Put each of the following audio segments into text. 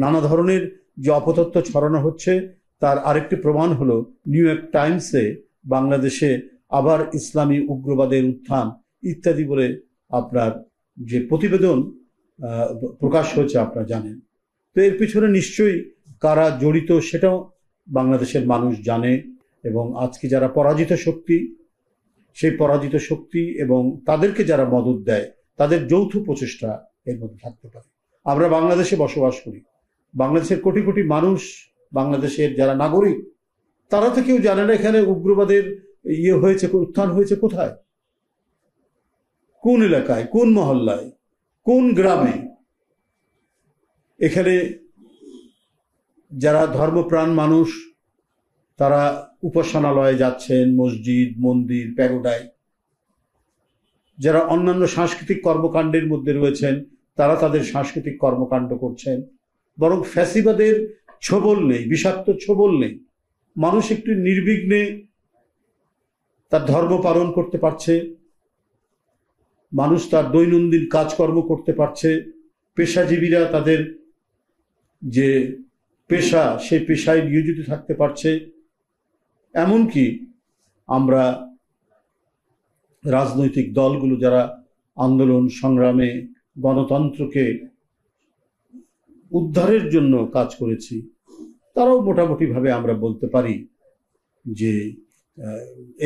নানা ধরনের যে অপতথ্য ছড়ানো হচ্ছে তার আরেকটি প্রমাণ হলো নিউ ইয়র্ক টাইমসে বাংলাদেশে আবার ইসলামী উগ্রবাদের উত্থান ইত্যাদি বলে আপনার যে প্রতিবেদন প্রকাশ হয়েছে আপনারা জানেন। তো এর পিছনে নিশ্চয়ই কারা জড়িত সেটাও বাংলাদেশের মানুষ জানে, এবং আজকে যারা পরাজিত শক্তি, সেই পরাজিত শক্তি এবং তাদেরকে যারা মদদ দেয় তাদের যৌথ প্রচেষ্টা এর মধ্যে থাকতে পারে। আমরা বাংলাদেশে বসবাস করি, বাংলাদেশের কোটি কোটি মানুষ, বাংলাদেশের যারা নাগরিক, তারা তো কেউ জানে না এখানে উগ্রবাদের হয়েছে, উত্থান হয়েছে কোথায়, কোন এলাকায়, কোন মহল্লায়, কোন গ্রামে। এখানে যারা ধর্মপ্রাণ মানুষ তারা উপাসনালয়ে যাচ্ছেন, মসজিদ, মন্দির, প্যাগোডায়। যারা অন্যান্য সাংস্কৃতিক কর্মকাণ্ডের মধ্যে রয়েছেন তারা তাদের সাংস্কৃতিক কর্মকাণ্ড করছেন। বরং ফ্যাসিবাদের ছোবল নেই, বিষাক্ত ছোবল নেই। মানুষ একটু নির্বিঘ্নে তার ধর্ম পালন করতে পারছে, মানুষ তার দৈনন্দিন কাজকর্ম করতে পারছে, পেশাজীবীরা তাদের যে পেশা সেই পেশায় নিয়োজিত থাকতে পারছে। এমনকি আমরা রাজনৈতিক দলগুলো যারা আন্দোলন সংগ্রামে গণতন্ত্রকে উদ্ধারের জন্য কাজ করেছি, তারাও মোটামুটিভাবে আমরা বলতে পারি যে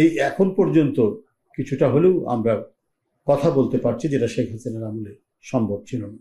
এই এখন পর্যন্ত কিছুটা হলেও আমরা কথা বলতে পারছি, যেটা শেখ হাসিনার আমলে সম্ভব ছিল না।